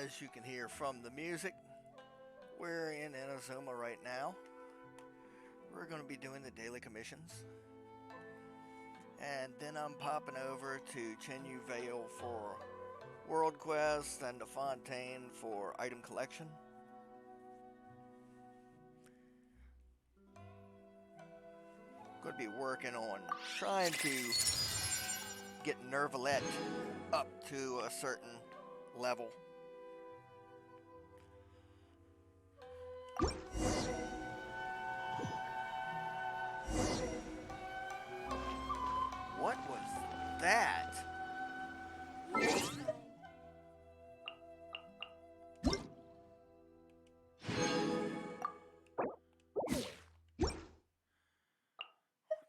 As you can hear from the music, we're in Inazuma right now. We're going to be doing the daily commissions. And then I'm popping over to Chenyu Vale for World Quest and to Fontaine for item collection. Going to be working on trying to get Nervalette up to a certain level. What was that? What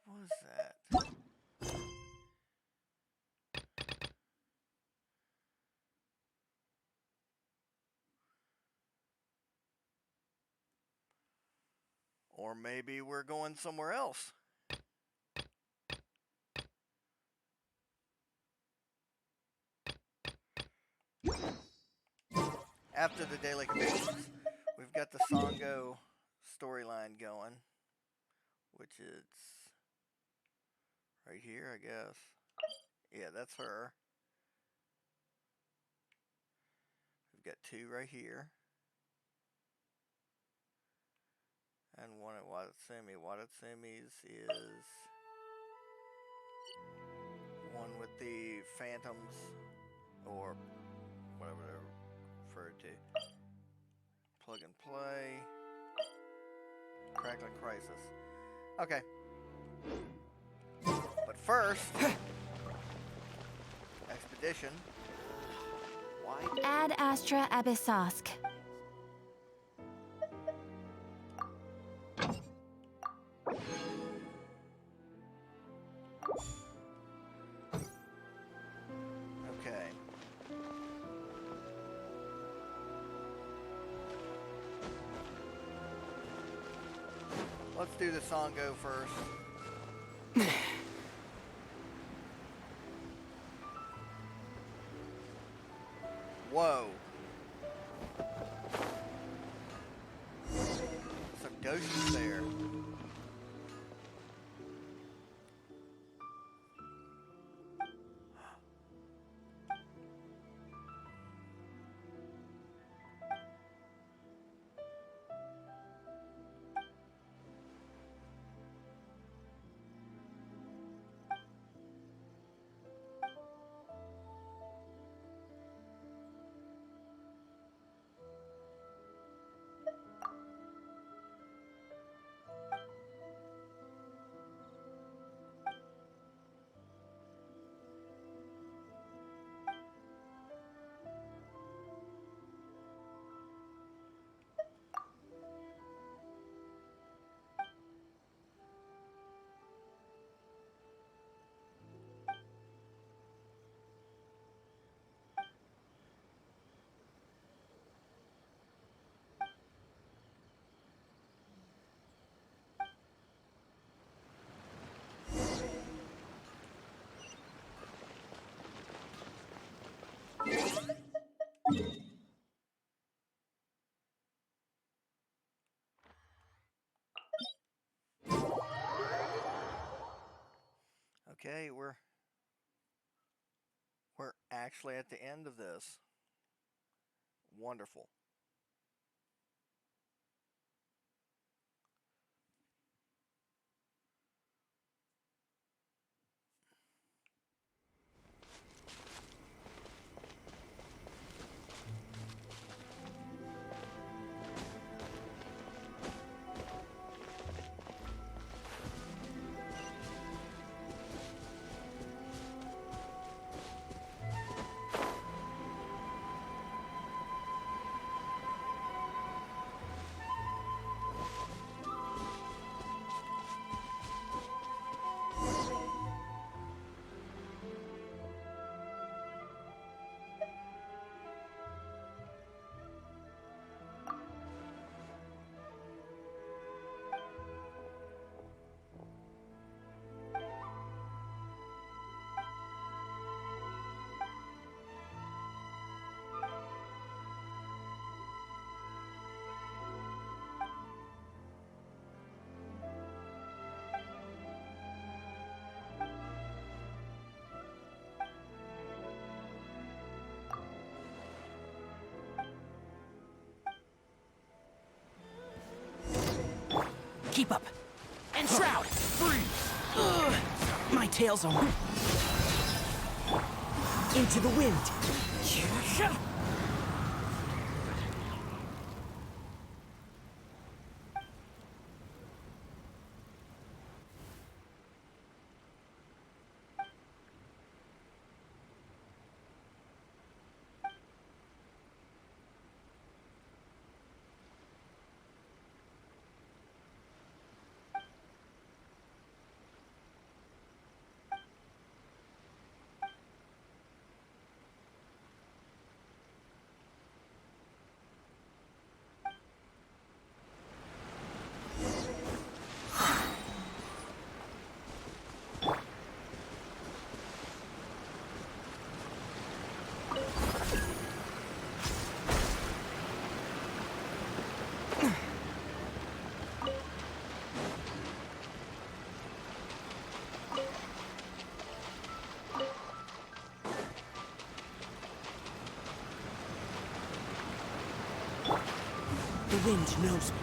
was that? Or maybe we're going somewhere else. After the daily commissions, we've got the Sango storyline going, which is right here, I guess. Yeah, that's her. We've got two right here. And one at Watatsumi. Watatsumi's is one with the phantoms, or whatever they're referred to. Plug and play. Crackling Crisis. Okay. But first, Expedition. Why? Ad Astra Abyssosk. Okay. Let's do the Sango first. Whoa. Some ghosts there. Okay, we're actually at the end of this. Wonderful. Keep up. And shroud! Freeze! Ugh, my tail's on. Into the wind. The wind knows me.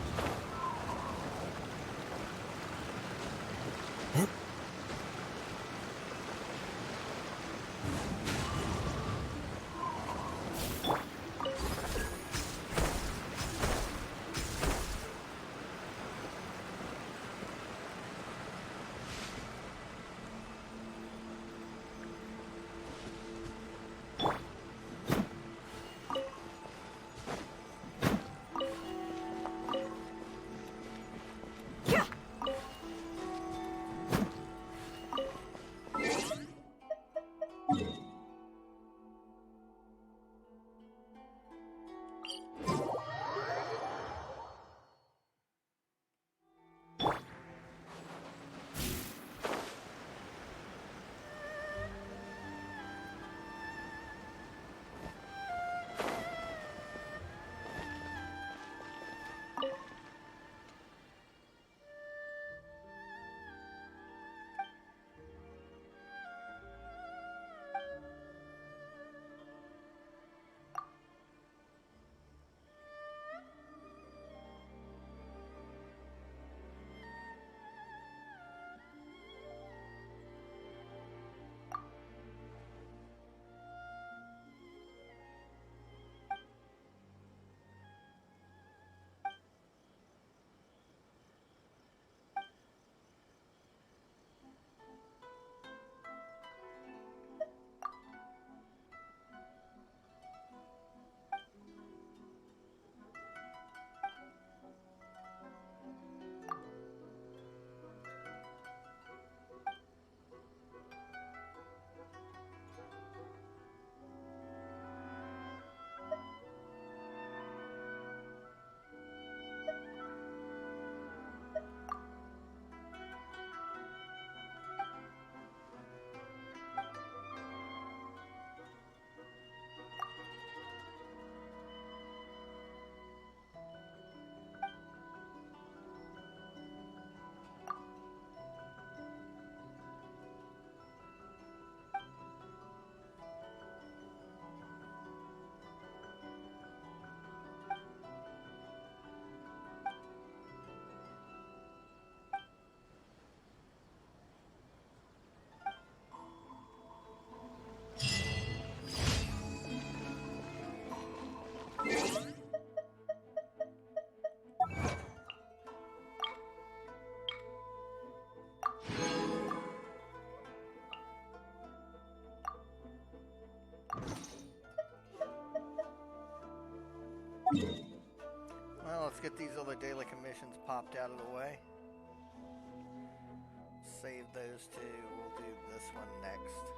Well, let's get these other daily commissions popped out of the way. Save those two. We'll do this one next.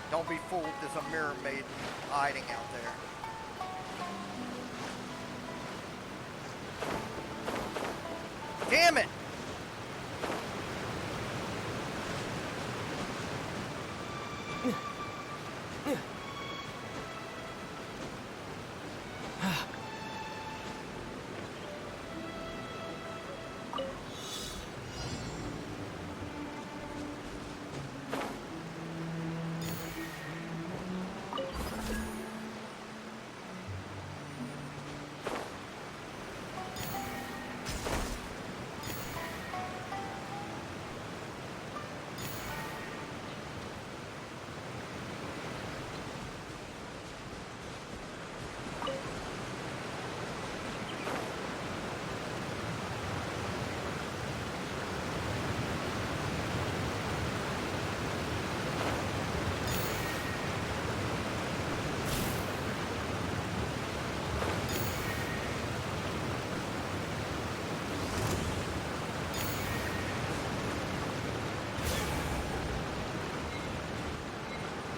Don't be fooled, there's a mirror maiden hiding out there. Damn it!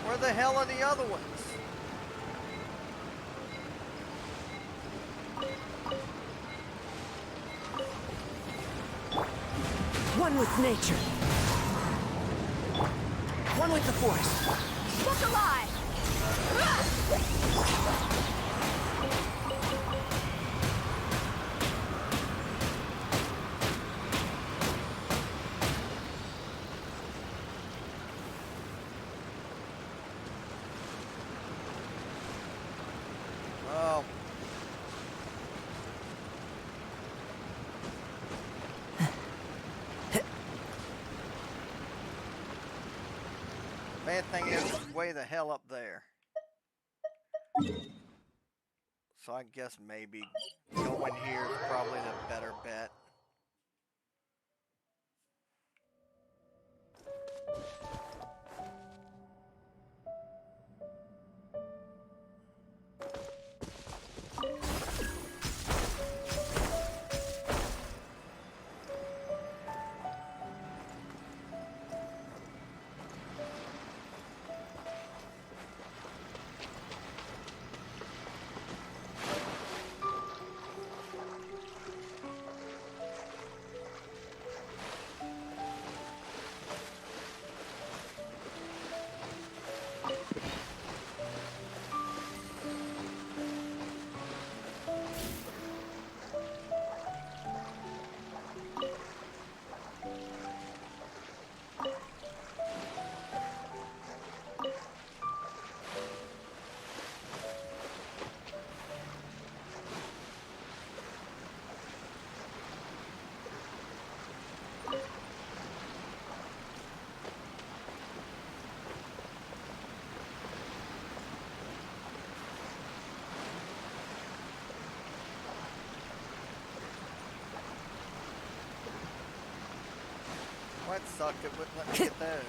Where the hell are the other ones? One with nature. One with the force. Look alive! Oh. Bad thing is, it's way the hell up there. So I guess maybe going here is probably the better bet. What sucked? It wouldn't let me get those.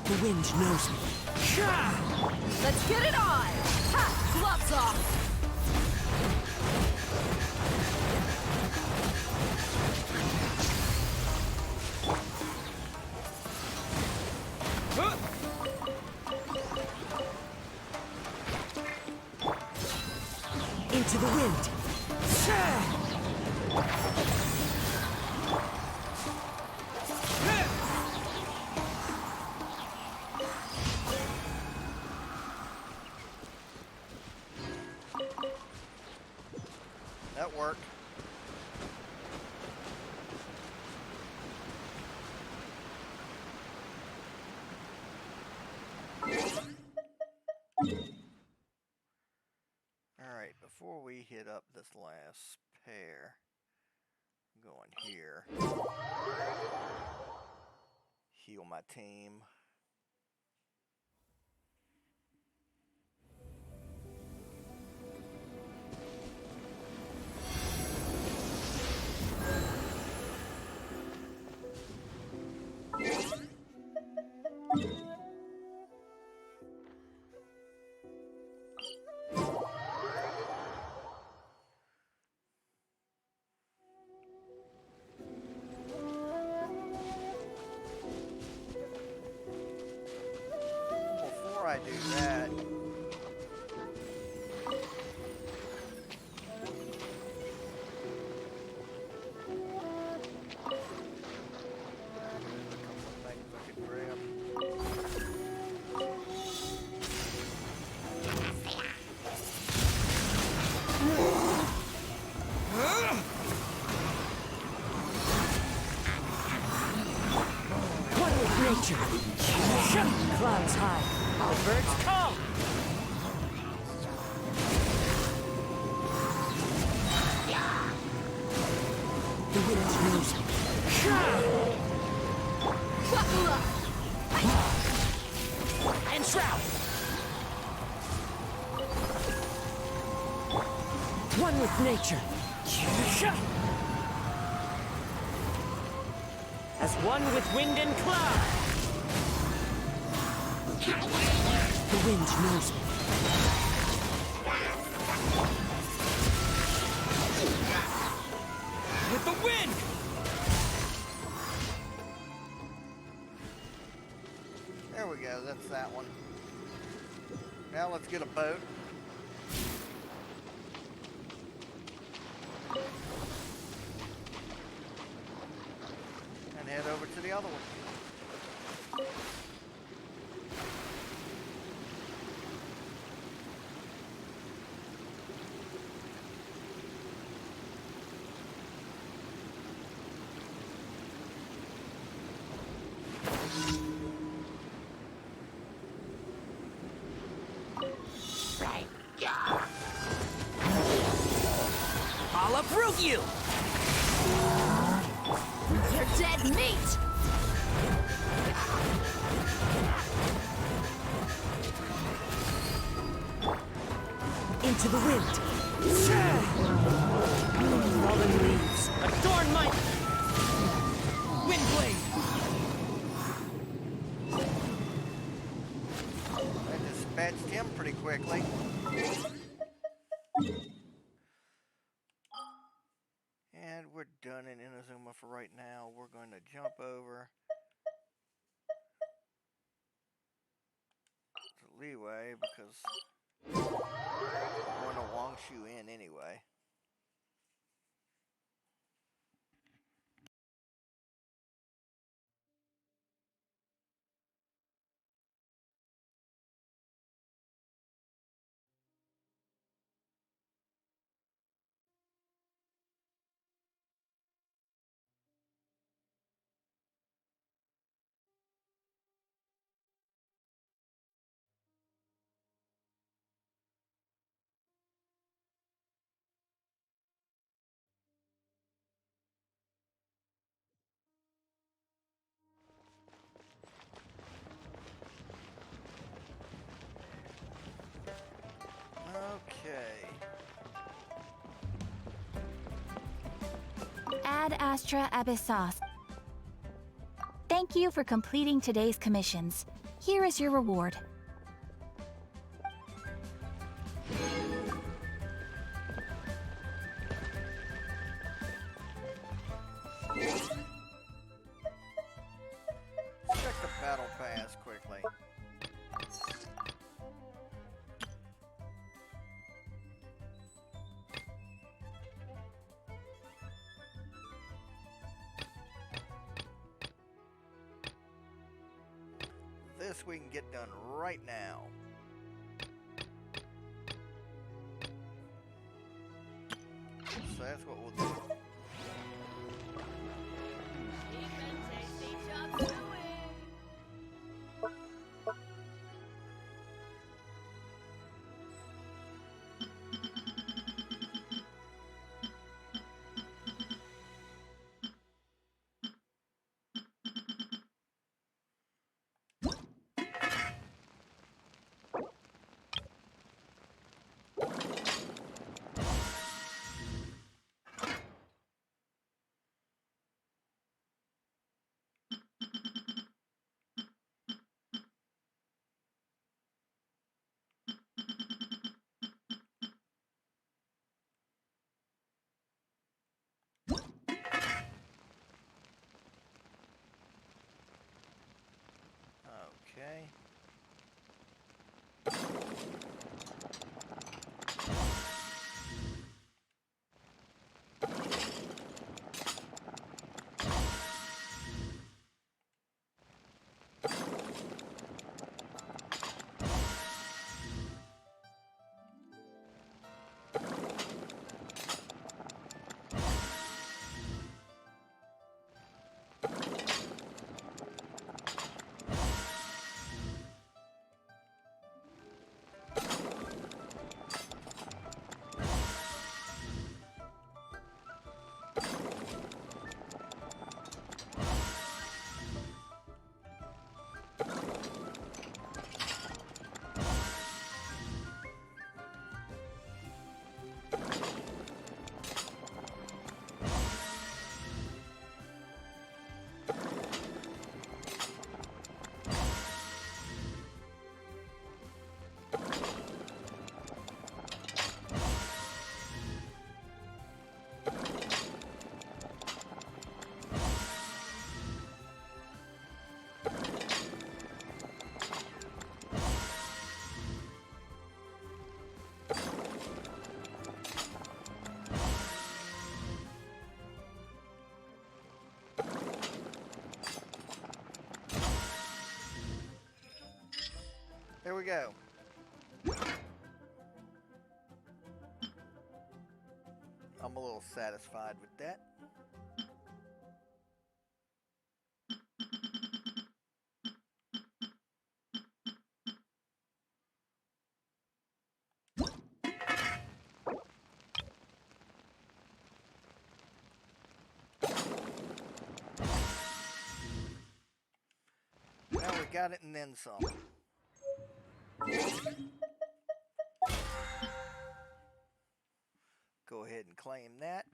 The wind knows me. Let's get it on! Ha! Gloves off! Into the wind. That worked. Alright, before we hit up this last pair, I'm going here. Heal my team. do that. Clouds high. The birds call. The wind knows. And shroud. One with nature. As one with wind and cloud. The wind knows me. With the wind! There we go, that's that one. Now let's get a boat. And head over to the other one. I'll uproot you! You're dead meat! Into the wind! Fallen leaves! Adorn my... Windblade! I dispatched him pretty quickly. And we're done in Inazuma for right now. We're going to jump over to Liyue because we're going to Wangshu Inn anyway. Okay. Ad Astra Abyssos. Thank you for completing today's commissions. Here is your reward. Check the battle pass quickly. This we can get done right now. So that's what we'll do. Okay. go. I'm a little satisfied with that. Now we got it and then some. Go ahead and claim that.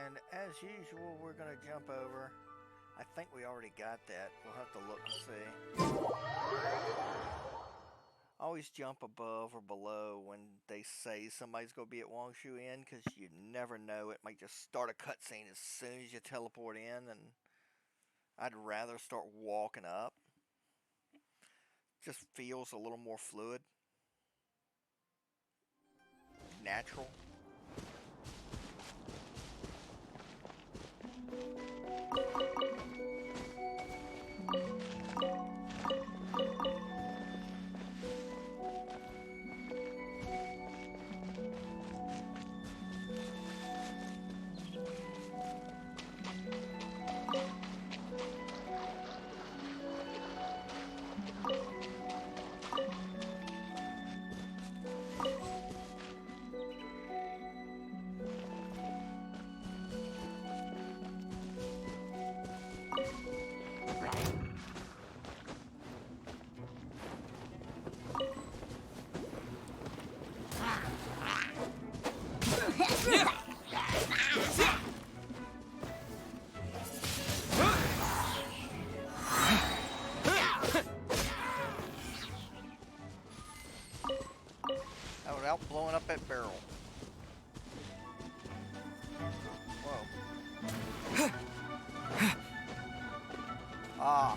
And as usual, we're going to jump over. I think we already got that. We'll have to look and see. Always jump above or below when they say somebody's going to be at Wangshu Inn, because you never know. It might just start a cutscene as soon as you teleport in, and I'd rather start walking up. Just feels a little more fluid. Natural. Without blowing up that barrel. Whoa. Ah.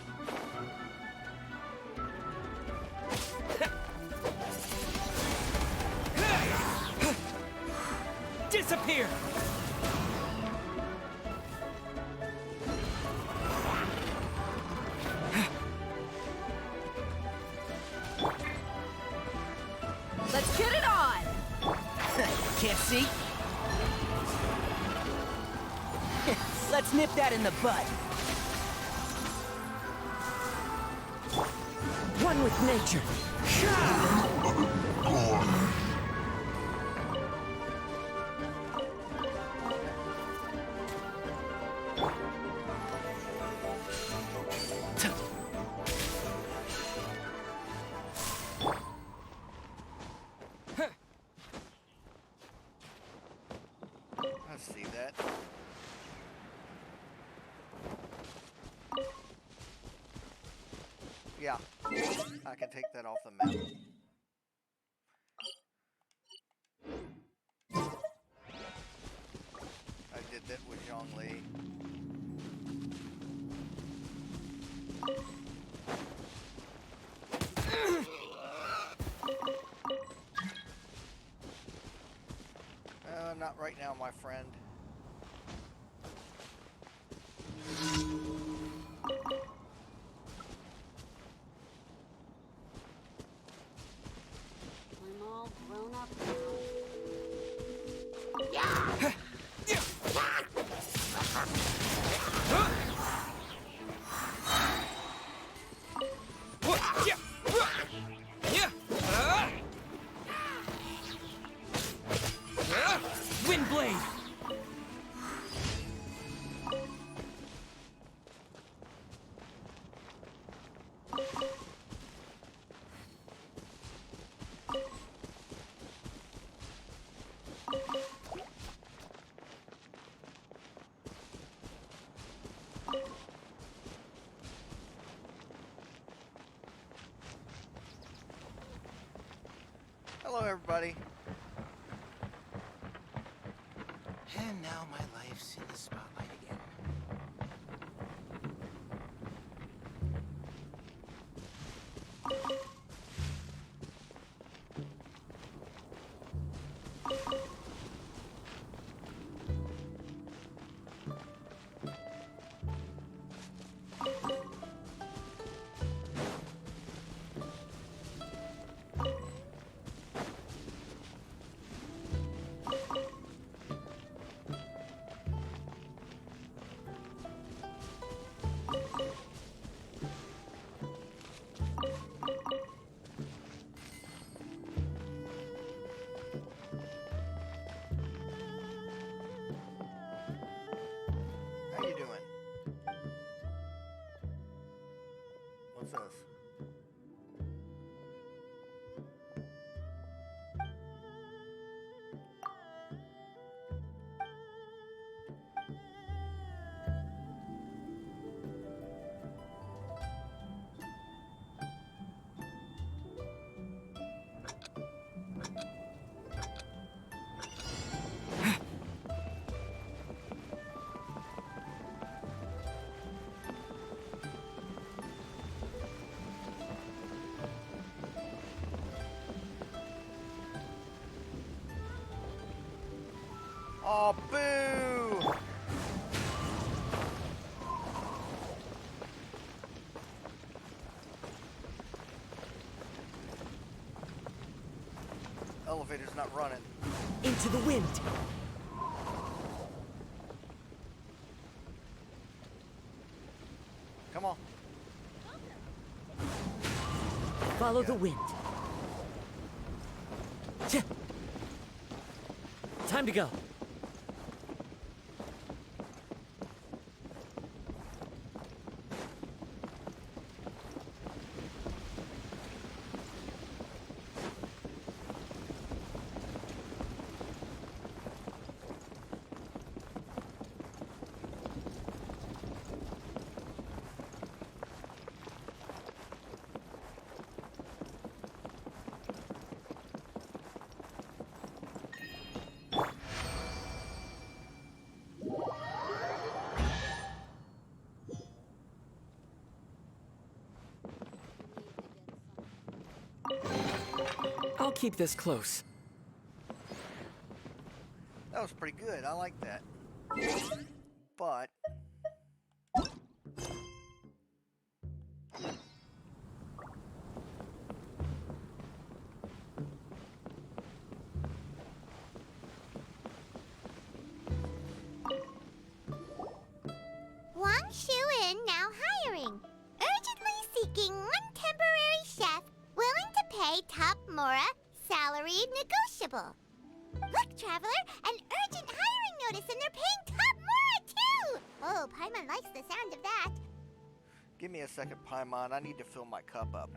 Disappear! Let's get it on! Can't see? Let's nip that in the bud. One with nature. I see that. Yeah, I can take that off the map. I did that with Zhongli. Not right now, my friend. I'm all grown up Hello, everybody. And now my life's in the spotlight again. How you doing? What's this? Oh, boo! Elevator's not running. Into the wind. Come on. Follow the wind. Tch. Time to go. I'll keep this close. That was pretty good. I like that. But Wangshu Inn now hiring. Urgently seeking one temporary chef willing to pay top Mora, salary negotiable. Look, traveler, an urgent hiring notice and they're paying top Mora too! Oh, Paimon likes the sound of that. give me a second, Paimon. I need to fill my cup up.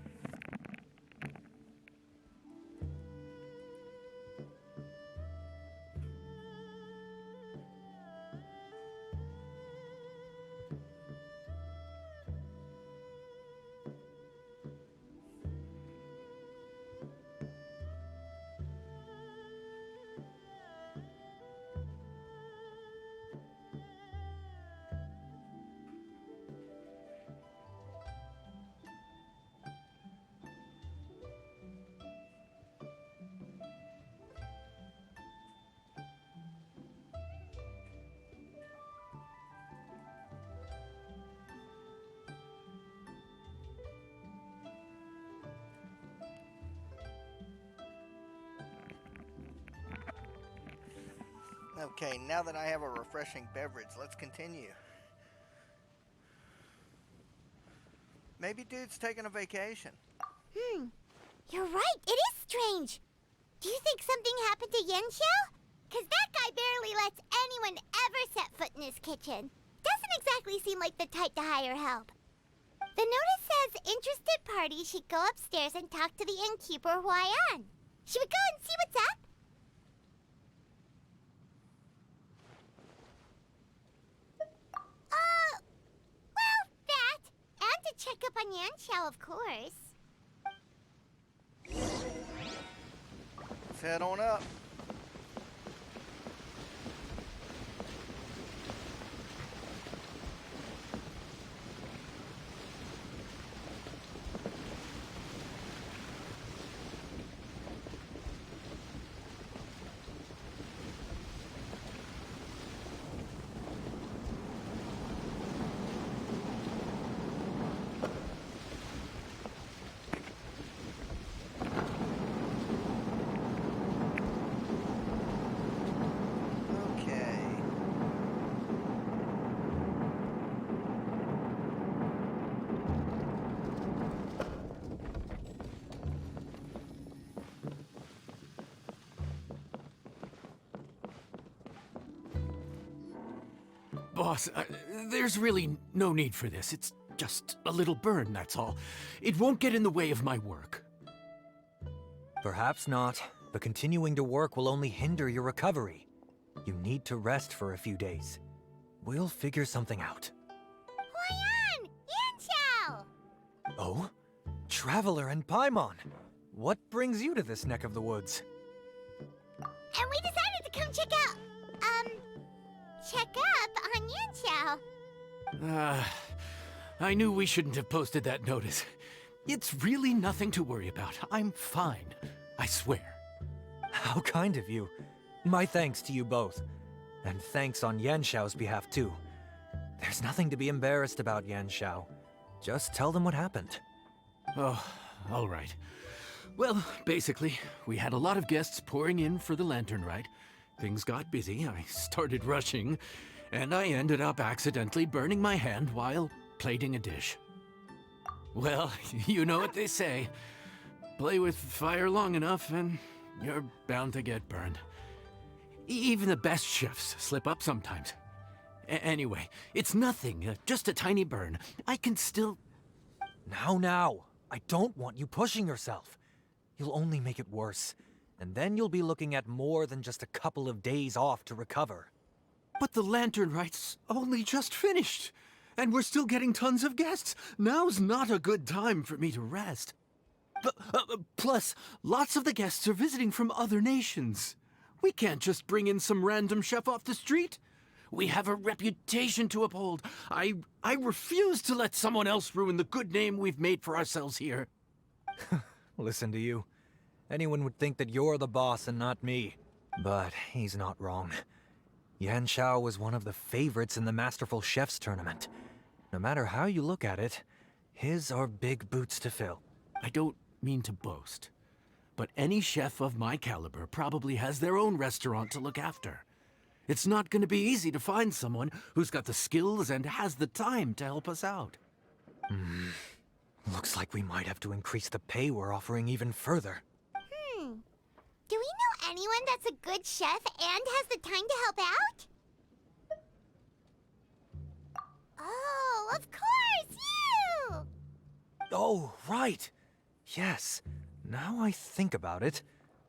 Okay, now that I have a refreshing beverage, let's continue. Maybe dude's taking a vacation. You're right, it is strange. Do you think something happened to Yenshao? Cause that guy barely lets anyone ever set foot in his kitchen. Doesn't exactly seem like the type to hire help. The notice says interested parties should go upstairs and talk to the innkeeper Huayan. Should we go and see what's up? Well, that. And to check up on Yanxiao, of course. head on up. Boss, there's really no need for this. It's just a little burn, that's all. It won't get in the way of my work. Perhaps not, but continuing to work will only hinder your recovery. You need to rest for a few days. We'll figure something out. Huayan! Yanxiao! Oh? Traveler and Paimon! What brings you to this neck of the woods? And we decided to come check up on Yanxiao. I knew we shouldn't have posted that notice. It's really nothing to worry about. I'm fine. I swear. How kind of you. My thanks to you both. And thanks on Yanxiao's behalf, too. There's nothing to be embarrassed about, Yanxiao. Just tell them what happened. Oh, all right. Well, basically, we had a lot of guests pouring in for the Lantern Rite. Things got busy, I started rushing, and I ended up accidentally burning my hand while plating a dish. Well, you know what they say. Play with fire long enough and you're bound to get burned. Even the best chefs slip up sometimes. Anyway, it's nothing, just a tiny burn. I can still... Now. I don't want you pushing yourself. You'll only make it worse. And then you'll be looking at more than just a couple of days off to recover. But the Lantern Rite's only just finished. And we're still getting tons of guests. Now's not a good time for me to rest. Plus, lots of the guests are visiting from other nations. We can't just bring in some random chef off the street. We have a reputation to uphold. I refuse to let someone else ruin the good name we've made for ourselves here. Listen to you. Anyone would think that you're the boss and not me. But he's not wrong. Yanxiao was one of the favorites in the Masterful Chefs tournament. No matter how you look at it, his are big boots to fill. I don't mean to boast, but any chef of my caliber probably has their own restaurant to look after. It's not going to be easy to find someone who's got the skills and has the time to help us out. Looks like we might have to increase the pay we're offering even further. Do we know anyone that's a good chef and has the time to help out? Oh, of course, you! Oh, right. Yes. Now I think about it,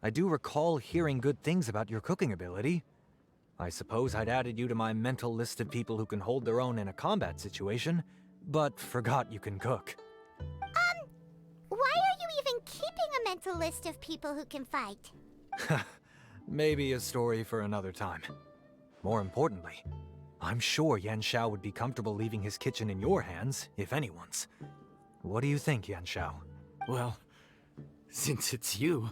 I do recall hearing good things about your cooking ability. I suppose I'd added you to my mental list of people who can hold their own in a combat situation, but forgot you can cook. Why are you even keeping a mental list of people who can fight? Maybe a story for another time. More importantly, I'm sure Yanxiao would be comfortable leaving his kitchen in your hands, if anyone's. What do you think, Yanxiao? Well, since it's you,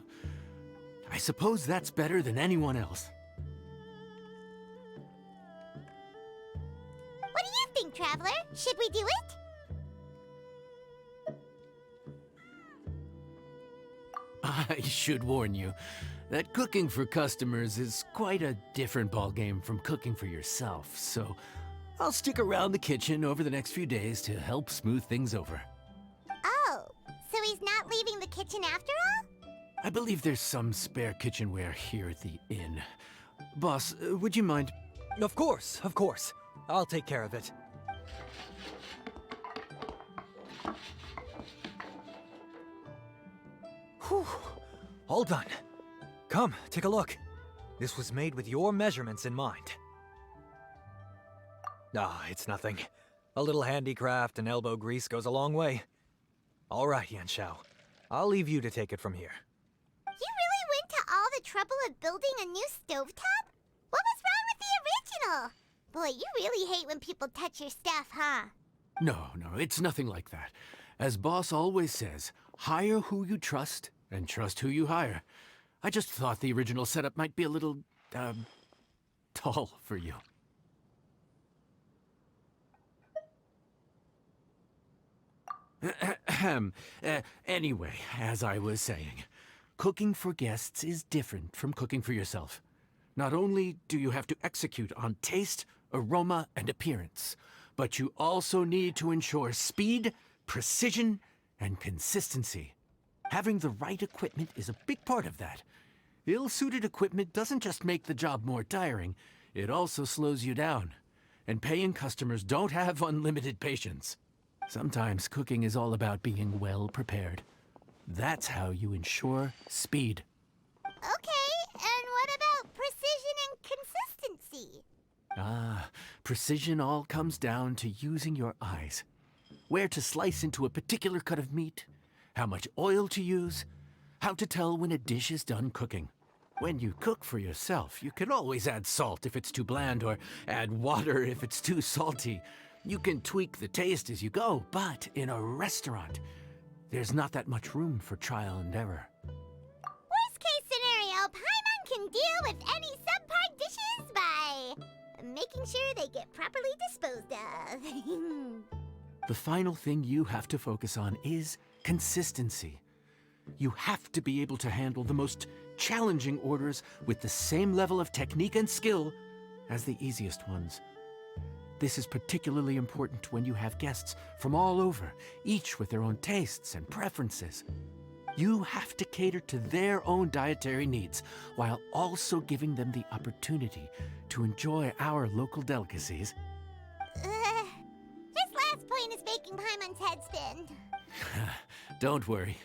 I suppose that's better than anyone else. What do you think, Traveler? Should we do it? I should warn you that cooking for customers is quite a different ballgame from cooking for yourself, so I'll stick around the kitchen over the next few days to help smooth things over. Oh, so he's not leaving the kitchen after all? I believe there's some spare kitchenware here at the inn. Boss, would you mind? Of course, of course. I'll take care of it. Whew. All done. Come, take a look. This was made with your measurements in mind. Ah, it's nothing. A little handicraft and elbow grease goes a long way. All right, Yanxiao. I'll leave you to take it from here. You really went to all the trouble of building a new stovetop? What was wrong with the original? Boy, you really hate when people touch your stuff, huh? No, it's nothing like that. As Boss always says, hire who you trust and trust who you hire. I just thought the original setup might be a little, tall for you. Anyway, as I was saying, cooking for guests is different from cooking for yourself. Not only do you have to execute on taste, aroma, and appearance, but you also need to ensure speed, precision, and consistency. Having the right equipment is a big part of that. Ill-suited equipment doesn't just make the job more tiring, it also slows you down. And paying customers don't have unlimited patience. Sometimes cooking is all about being well prepared. That's how you ensure speed. Okay, and what about precision and consistency? Precision all comes down to using your eyes. Where to slice into a particular cut of meat, how much oil to use, how to tell when a dish is done cooking. When you cook for yourself, you can always add salt if it's too bland or add water if it's too salty. You can tweak the taste as you go, but in a restaurant, there's not that much room for trial and error. Worst case scenario, Paimon can deal with any subpar dishes by making sure they get properly disposed of. The final thing you have to focus on is consistency. You have to be able to handle the most challenging orders with the same level of technique and skill as the easiest ones. This is particularly important when you have guests from all over, each with their own tastes and preferences. You have to cater to their own dietary needs, while also giving them the opportunity to enjoy our local delicacies. This last point is making Paimon's head spin. Don't worry.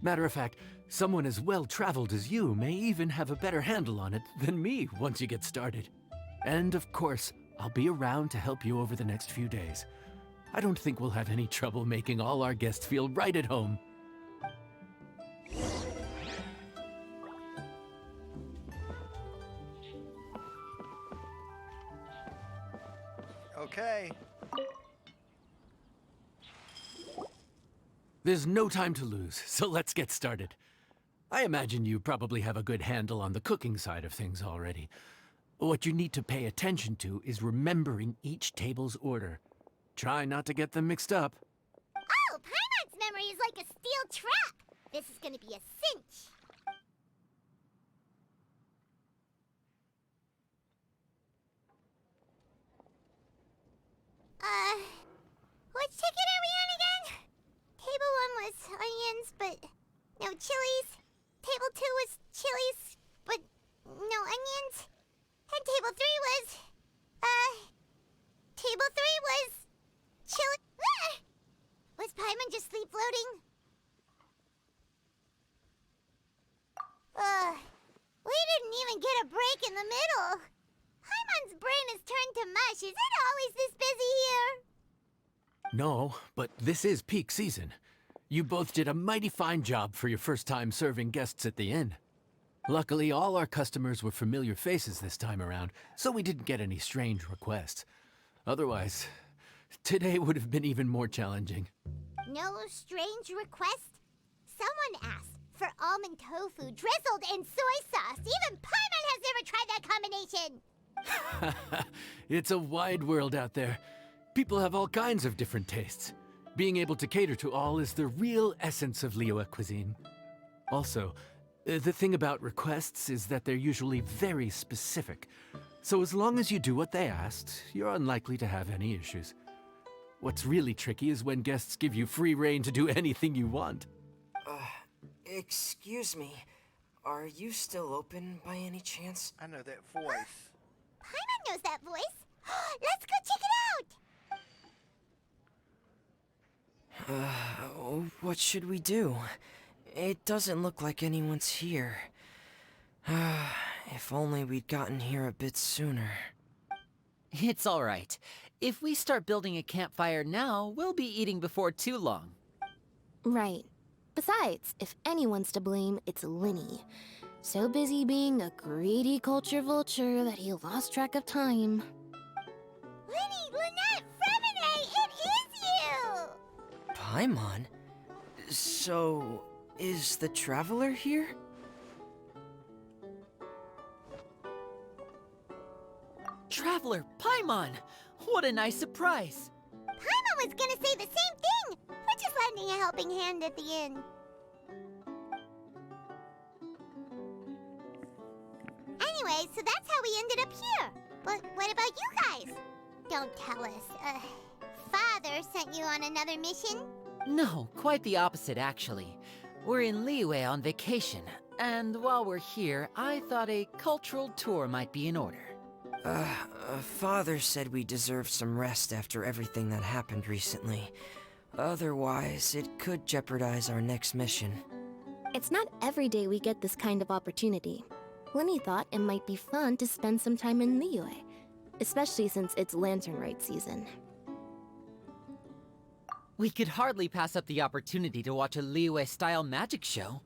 Matter of fact, someone as well-traveled as you may even have a better handle on it than me once you get started. And of course, I'll be around to help you over the next few days. I don't think we'll have any trouble making all our guests feel right at home. Okay. There's no time to lose, so let's get started. I imagine you probably have a good handle on the cooking side of things already. What you need to pay attention to is remembering each table's order. Try not to get them mixed up. Oh, Paimon's memory is like a steel trap. This is gonna be a cinch. Which ticket are we on again? Table 1 was onions, but no chilies. Table 2 was chilies, but no onions. And table 3 was, table 3 was chili. Was Paimon just sleep floating? We didn't even get a break in the middle. Paimon's brain has turned to mush. Is it always this busy here? No, but this is peak season. You both did a mighty fine job for your first time serving guests at the inn. Luckily, all our customers were familiar faces this time around, so we didn't get any strange requests. Otherwise, today would have been even more challenging. No strange request? Someone asked for almond tofu drizzled in soy sauce. Even Paimon has never tried that combination. It's a wide world out there. People have all kinds of different tastes. Being able to cater to all is the real essence of Liyue cuisine. Also, the thing about requests is that they're usually very specific. So as long as you do what they asked, you're unlikely to have any issues. What's really tricky is when guests give you free rein to do anything you want. Excuse me. Are you still open by any chance? I know that voice. Paimon knows that voice. Let's go check it out. What should we do? It doesn't look like anyone's here. If only we'd gotten here a bit sooner. It's all right. If we start building a campfire now, we'll be eating before too long. Right. Besides, if anyone's to blame, it's Linny. So busy being a greedy culture vulture that he lost track of time. Lenny, Lynette, Fremine, it is you! Paimon? So, is the Traveler here? Traveler, Paimon! What a nice surprise! Paimon was gonna say the same thing! We're just lending a helping hand at the inn. Anyway, so that's how we ended up here. But what about you guys? Don't tell us. Father sent you on another mission? No, quite the opposite, actually. We're in Liyue on vacation, and while we're here, I thought a cultural tour might be in order. Father said we deserve some rest after everything that happened recently. Otherwise, it could jeopardize our next mission. It's not every day we get this kind of opportunity. Lenny thought it might be fun to spend some time in Liyue, especially since it's Lantern Rite season. We could hardly pass up the opportunity to watch a Liyue-style magic show.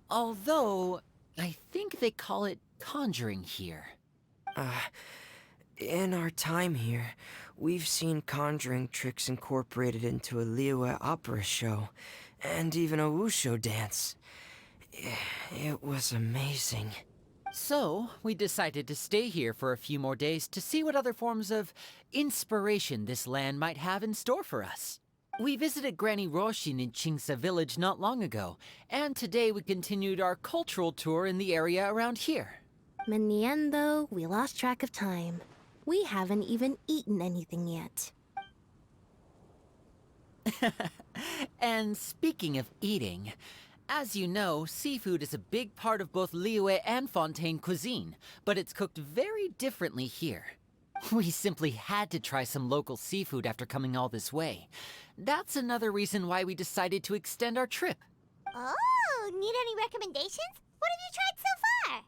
Although, I think they call it conjuring here. In our time here, we've seen conjuring tricks incorporated into a Liyue opera show, and even a wushu dance. It was amazing. So, we decided to stay here for a few more days to see what other forms of inspiration this land might have in store for us. We visited Granny Roshin in Qingsa village not long ago, and today we continued our cultural tour in the area around here. In the end, though, we lost track of time. We haven't even eaten anything yet. And speaking of eating, as you know, seafood is a big part of both Liyue and Fontaine cuisine, but it's cooked very differently here. We simply had to try some local seafood after coming all this way. That's another reason why we decided to extend our trip. Oh, need any recommendations? What have you tried so far?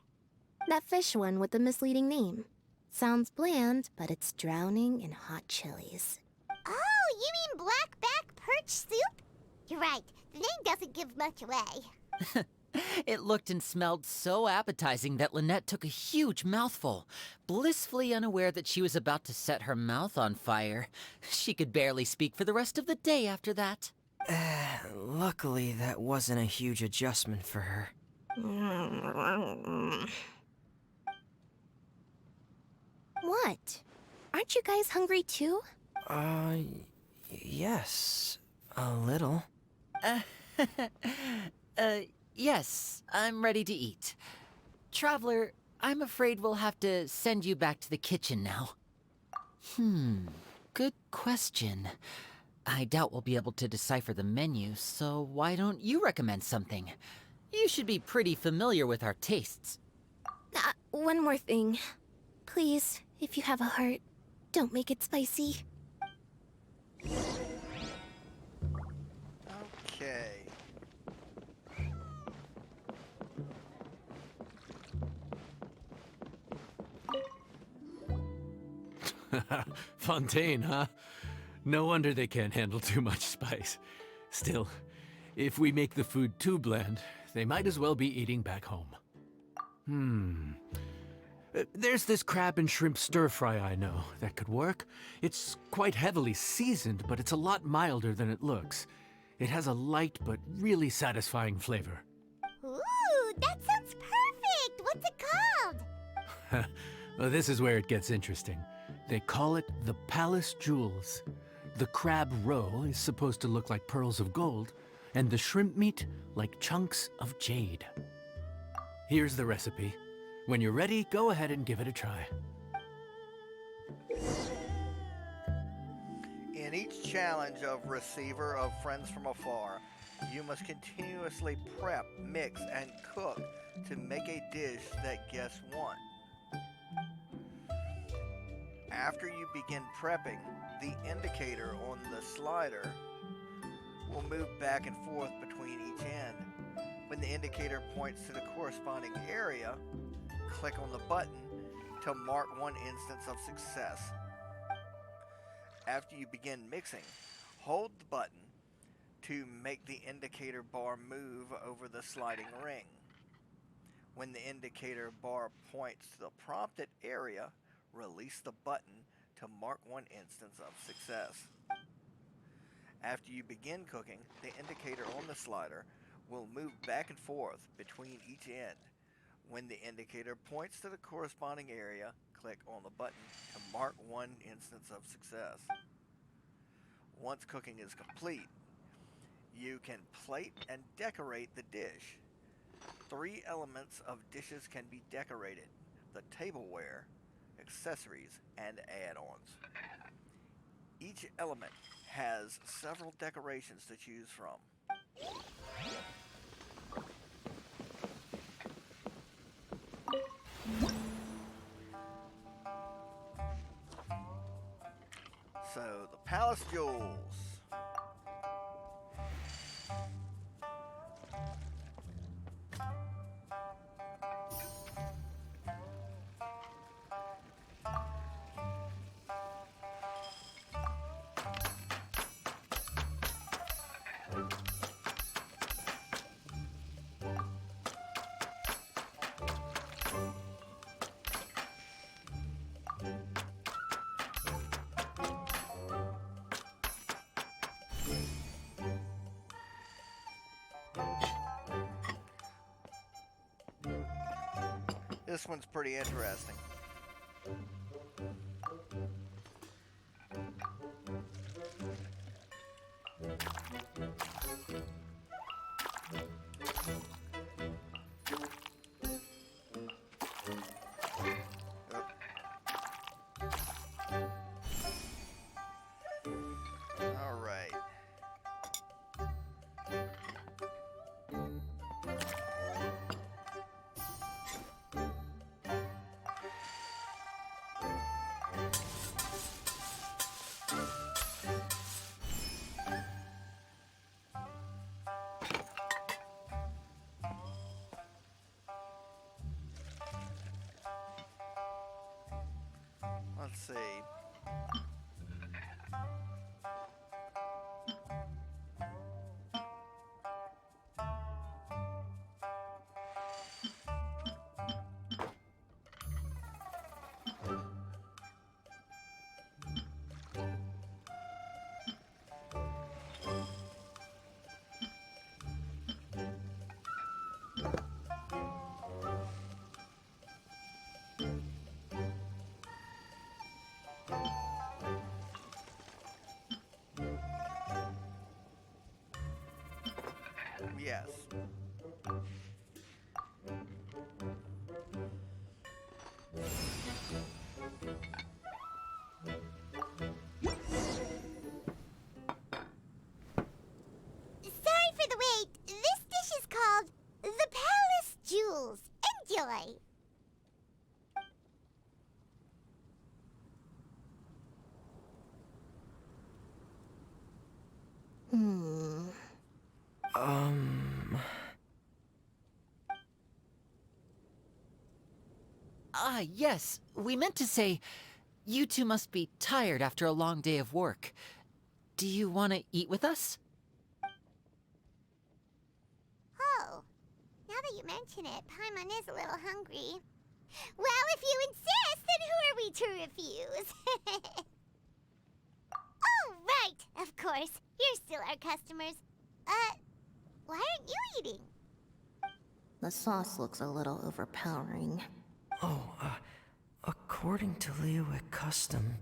That fish one with the misleading name. Sounds bland, but it's drowning in hot chilies. Oh, you mean blackback perch soup? You're right, the name doesn't give much away. It looked and smelled so appetizing that Lynette took a huge mouthful, blissfully unaware that she was about to set her mouth on fire. She could barely speak for the rest of the day after that. Luckily, that wasn't a huge adjustment for her. What? Aren't you guys hungry too? Yes. A little. Yes, I'm ready to eat. Traveler, I'm afraid we'll have to send you back to the kitchen now. Good question. I doubt we'll be able to decipher the menu, so why don't you recommend something? You should be pretty familiar with our tastes. One more thing. Please, if you have a heart, don't make it spicy. Okay. Fontaine, huh? No wonder they can't handle too much spice. Still, if we make the food too bland, they might as well be eating back home. There's this crab and shrimp stir-fry I know that could work. It's quite heavily seasoned, but it's a lot milder than it looks. It has a light but really satisfying flavor. Ooh, that sounds perfect! What's it called? Well, this is where it gets interesting. They call it the Palace Jewels. The crab roe is supposed to look like pearls of gold, and the shrimp meat like chunks of jade. Here's the recipe. When you're ready, go ahead and give it a try. In each challenge of Receiver of Friends From Afar, you must continuously prep, mix, and cook to make a dish that guests want. After you begin prepping, the indicator on the slider will move back and forth between each end. When the indicator points to the corresponding area, click on the button to mark one instance of success. After you begin mixing, hold the button to make the indicator bar move over the sliding ring. When the indicator bar points to the prompted area, release the button to mark one instance of success. After you begin cooking, the indicator on the slider will move back and forth between each end. When the indicator points to the corresponding area, click on the button to mark one instance of success. Once cooking is complete, you can plate and decorate the dish. 3 elements of dishes can be decorated: the tableware, accessories, and add-ons. Each element has several decorations to choose from. So, the palace jewels. This one's pretty interesting. All right. Let's see. Yes. Sorry for the wait. This dish is called the Palace Jewels. Enjoy. Yes, we meant to say, you two must be tired after a long day of work. Do you want to eat with us? Oh, now that you mention it, Paimon is a little hungry. Well, if you insist, then who are we to refuse? Oh, right, of course. You're still our customers. Why aren't you eating? The sauce looks a little overpowering. According to Liyue custom,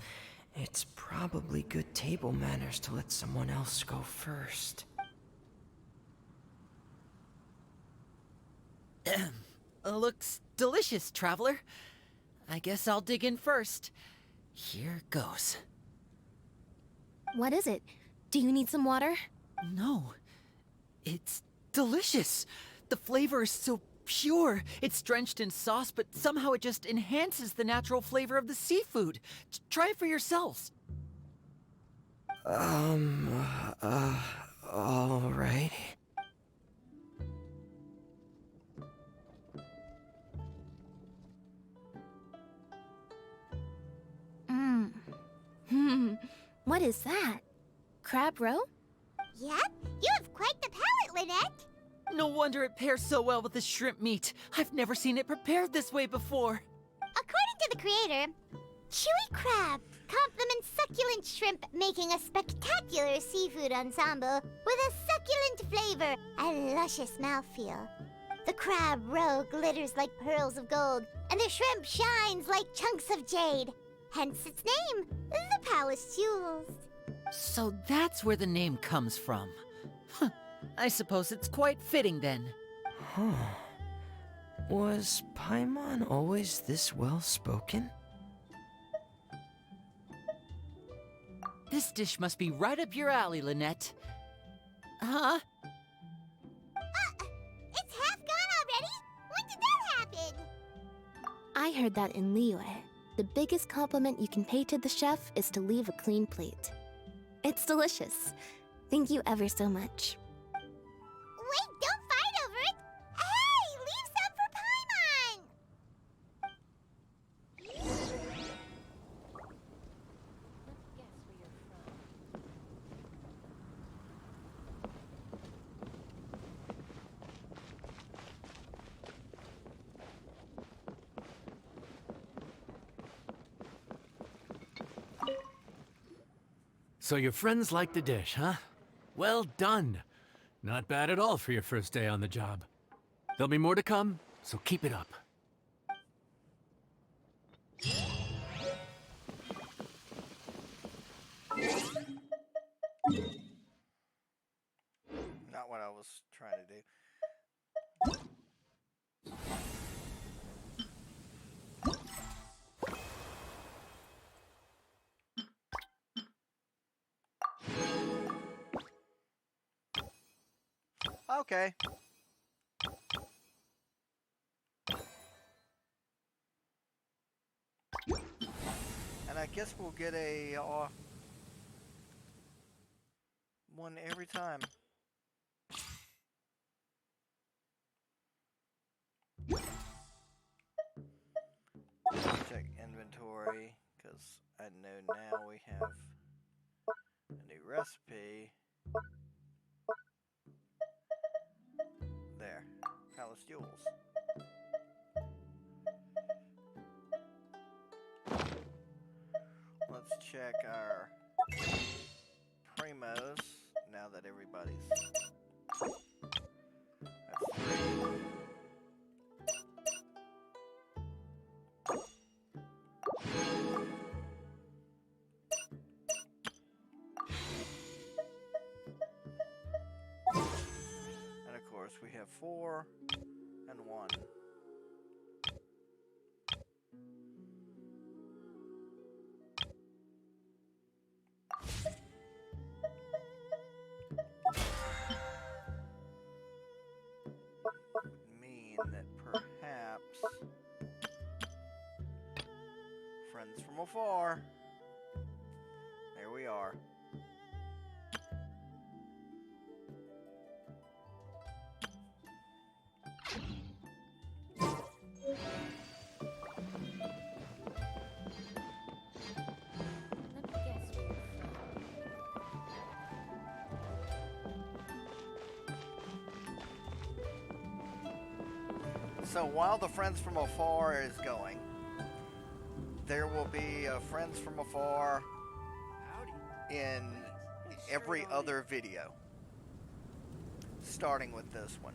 it's probably good table manners to let someone else go first. Looks delicious, traveler. I guess I'll dig in first. Here goes. What is it? Do you need some water? No, it's delicious. The flavor is so pure. It's drenched in sauce, but somehow it just enhances the natural flavor of the seafood. Try it for yourselves. All right. What is that? Crab roe? Yep, you have quite the palate, Lynette. No wonder it pairs so well with the shrimp meat. I've never seen it prepared this way before. According to the creator, chewy crab complements succulent shrimp, making a spectacular seafood ensemble with a succulent flavor and luscious mouthfeel. The crab roe glitters like pearls of gold, and the shrimp shines like chunks of jade. Hence its name, the Palace Jewels. So that's where the name comes from. Huh. I suppose it's quite fitting then. Huh. Was Paimon always this well-spoken? This dish must be right up your alley, Lynette. Huh? It's half gone already? When did that happen? I heard that in Liyue, the biggest compliment you can pay to the chef is to leave a clean plate. It's delicious. Thank you ever so much. Wait, don't fight over it! Hey, leave some for Paimon! So your friends like the dish, huh? Well done. Not bad at all for your first day on the job. There'll be more to come, so keep it up. Not what I was trying to do. Okay. And I guess we'll get a one every time. Check inventory, because I know now we have a new recipe. There, Palace Jewels. Let's check our primos now that everybody's. That's 3. And of course, we have 4 and 1. Mean that perhaps Friends From Afar. There we are. So while the Friends From Afar is going, there will be a Friends From Afar in every other video, starting with this one.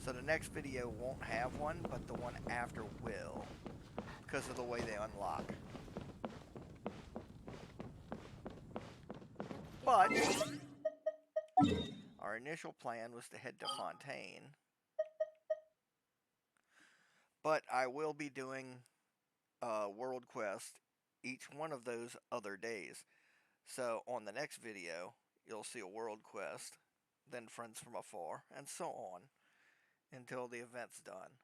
So the next video won't have one, but the one after will, because of the way they unlock. But our initial plan was to head to Fontaine. But I will be doing World Quest each one of those other days. So on the next video, you'll see a World Quest, then Friends From Afar, and so on, until the event's done.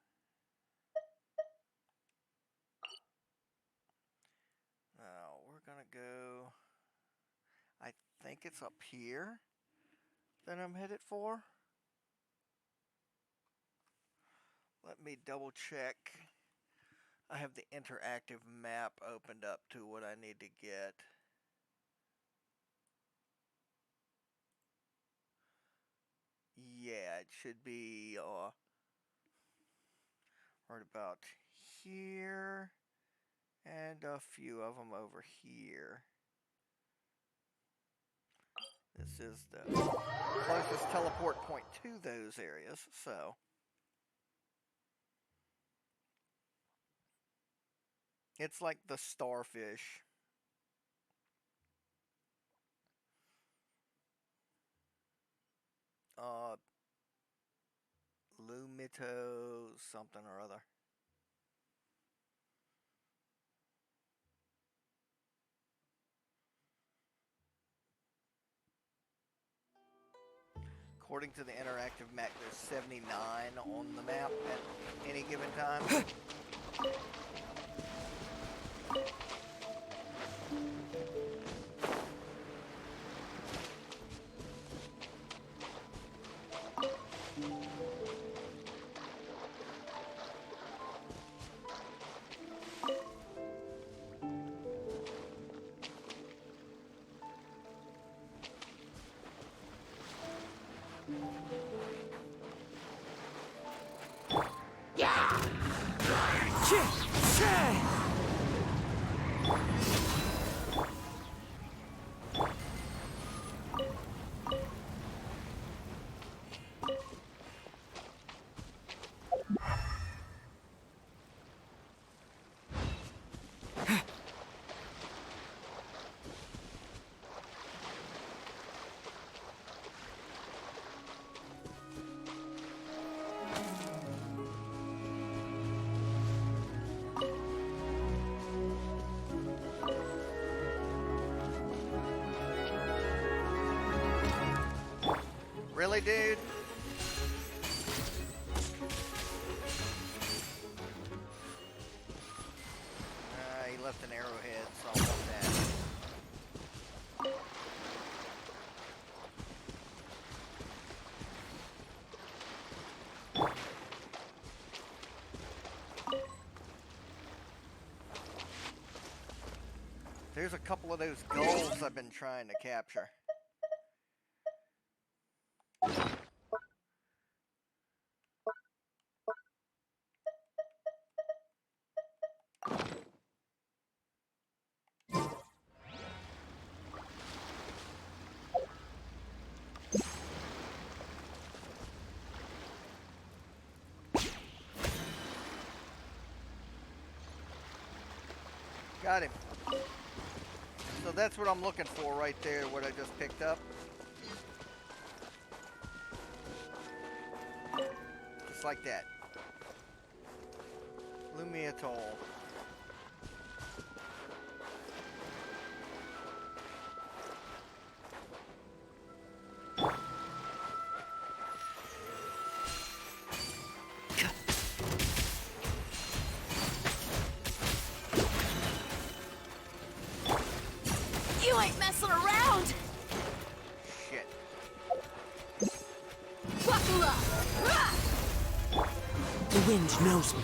Now, we're gonna go, I think it's up here that I'm headed for. Let me double check. I have the interactive map opened up to what I need to get. Yeah, it should be right about here, and a few of them over here. This is the closest teleport point to those areas, so it's like the starfish. Uh, Lumito something or other. According to the interactive map, there's 79 on the map at any given time. Really, dude? He left an arrowhead, so I want that. There's a couple of those gulls I've been trying to capture. Got him. So that's what I'm looking for right there, what I just picked up. Just like that. Lumi Atoll. You ain't messing around! Shit. Buckle up! Ah! The wind knows me.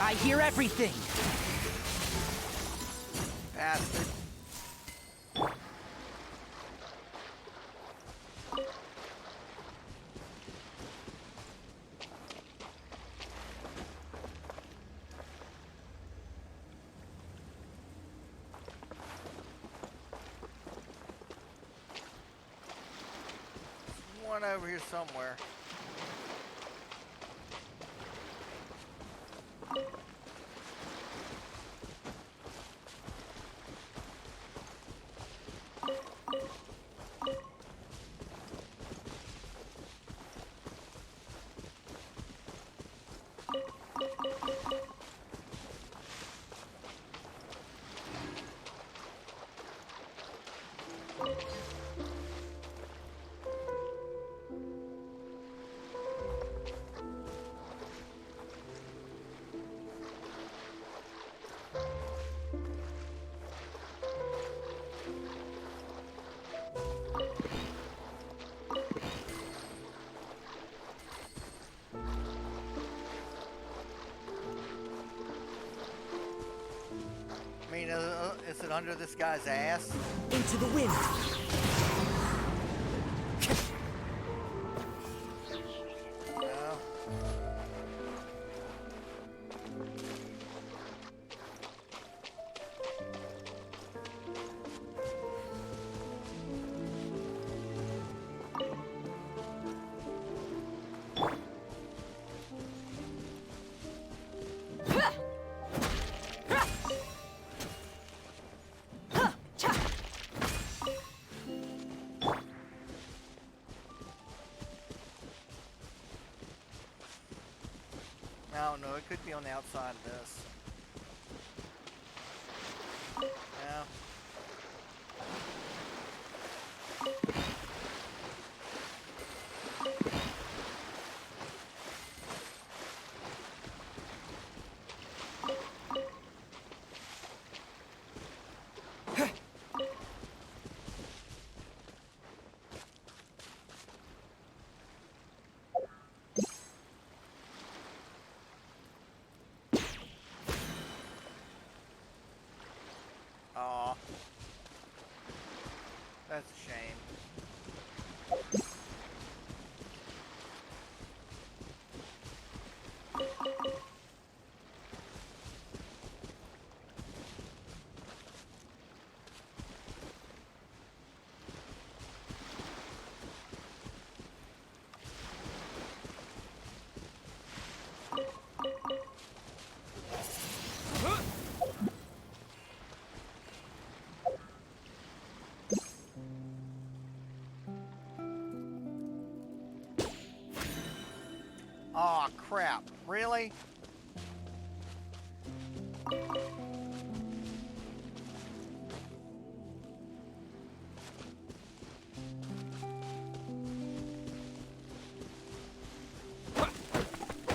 I hear everything! Bastard. There's one over here somewhere. mean, is it under this guy's ass? Into the wind. No. I don't know, it could be on the outside of this. Yeah. Aw. That's a shame. Aw, crap. Really?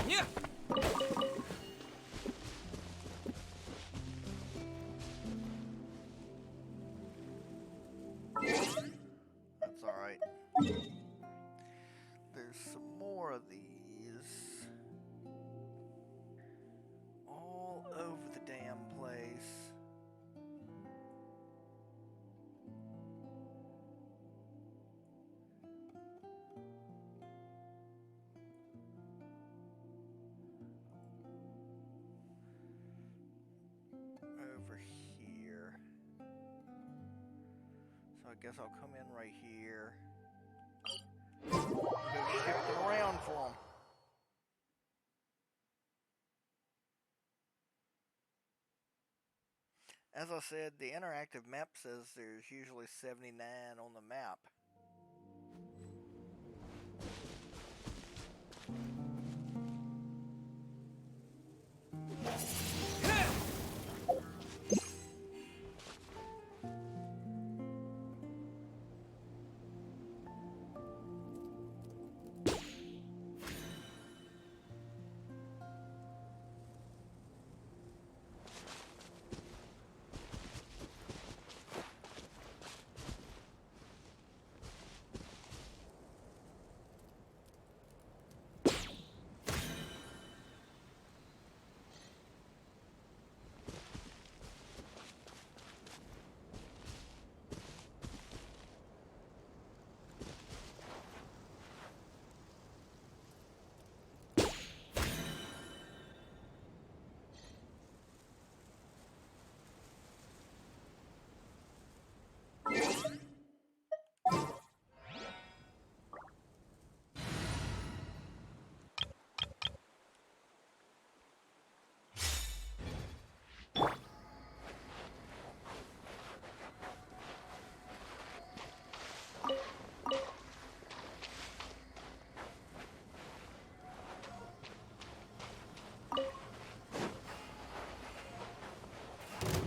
Yeah. That's alright. There's some more of these. All over the damn place. Over here. So I guess I'll come in right here. Go shift them around for them. As I said, the interactive map says there's usually 79 on the map.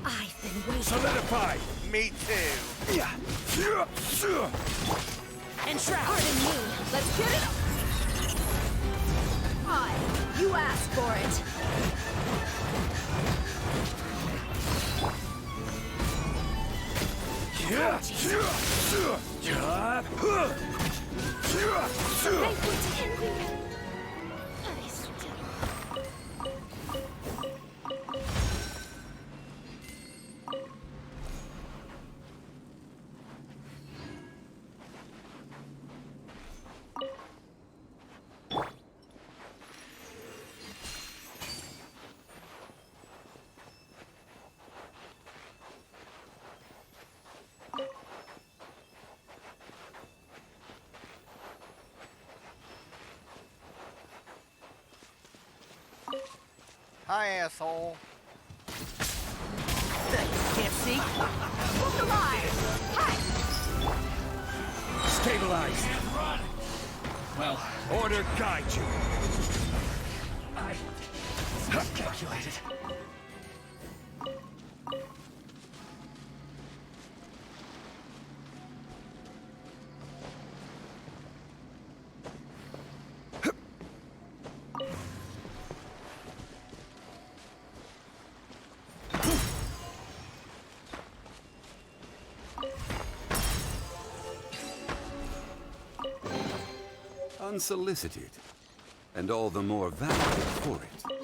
I've been waiting. Solidify. Me too. Yeah. And pardon me. Let's get it up. Aye, you asked for it. Banquet envy. I still... Hi, asshole. Can't see? Look alive! Hi! Stabilize. Well, Order guide you. I calculated. Unsolicited, and all the more valuable for it.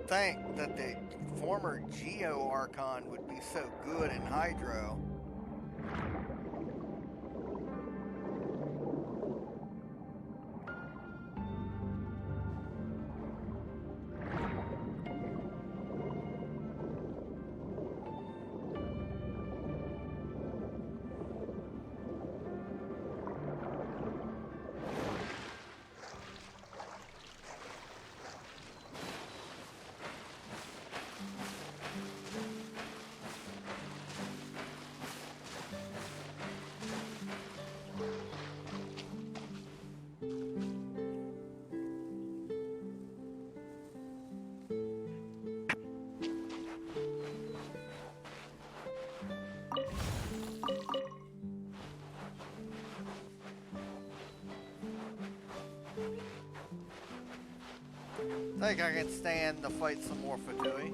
think that the former Geo Archon would be so good in Hydro. I think I can stand to fight some more Fatui.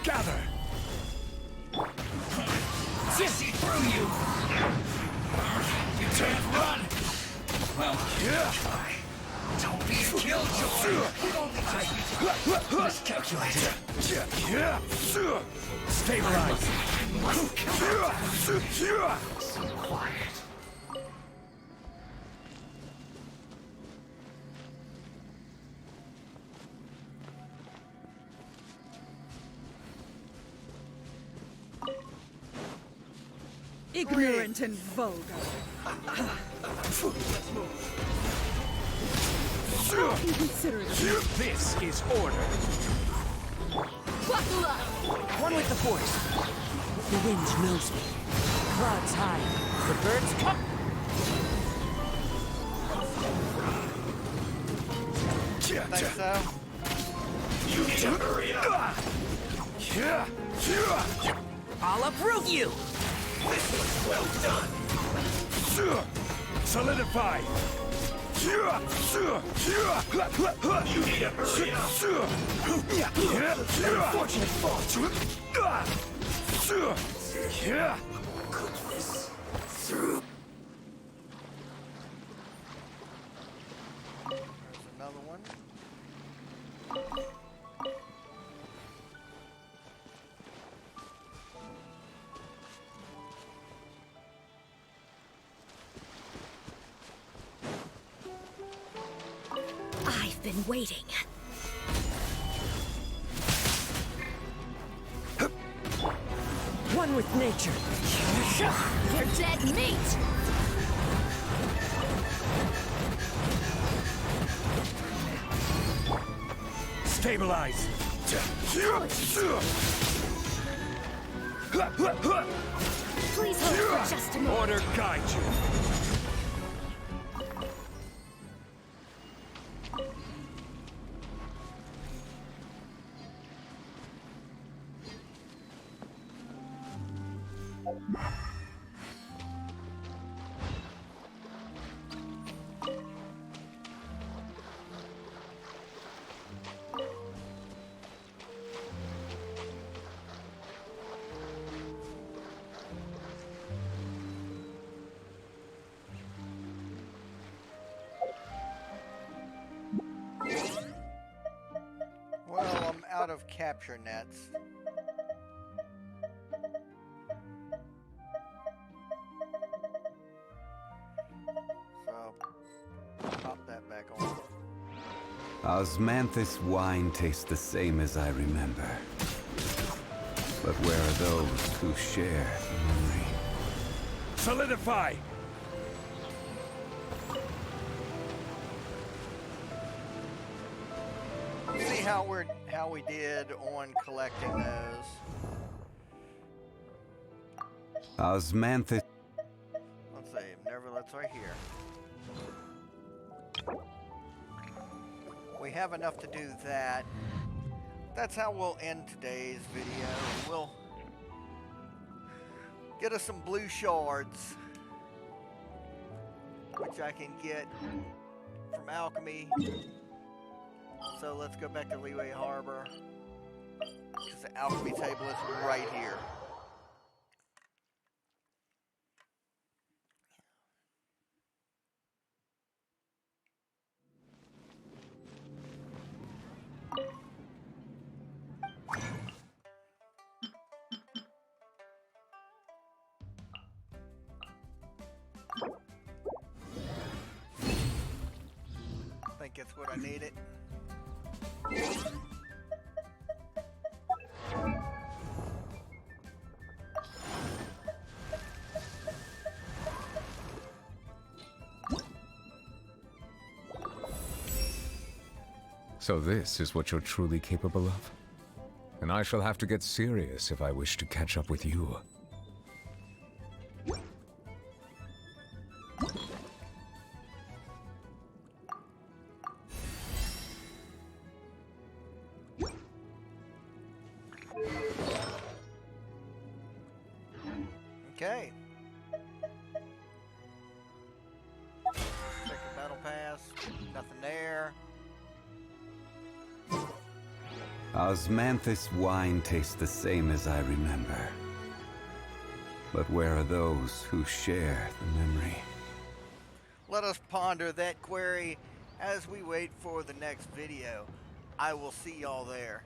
Gather! See through you! You can't run! Well, try. Don't be a killjoy! Miscalculated. Stabilize! So quiet. Ignorant and vulgar. Consider it. This is order. Buckle up! One with the force. The wind knows me. Clouds high. The birds come. Think so? You need to hurry up. I'll uproot you! This was well done. Solidify. You need to hurry up. Unfortunate fault. Cook this through. There's another one. I've been waiting. One with nature. You're dead meat! Stabilize. Please hold for just a moment. Order guide you. Well, I'm out of capture nets. So, pop that back on. Osmanthus wine tastes the same as I remember. But where are those who share the memory? Solidify. See how we did on collecting those. Osmanthus. Let's see, Neverlet's right here. We have enough to do that. That's how we'll end today's video. We'll get us some blue shards, which I can get from alchemy. So let's go back to Liyue Harbor, because the alchemy table is right here. think it's what I needed. So this is what you're truly capable of? And I shall have to get serious if I wish to catch up with you. Okay. Check the battle pass. Nothing there. Osmanthus wine tastes the same as I remember. But where are those who share the memory? Let us ponder that query as we wait for the next video. I will see y'all there.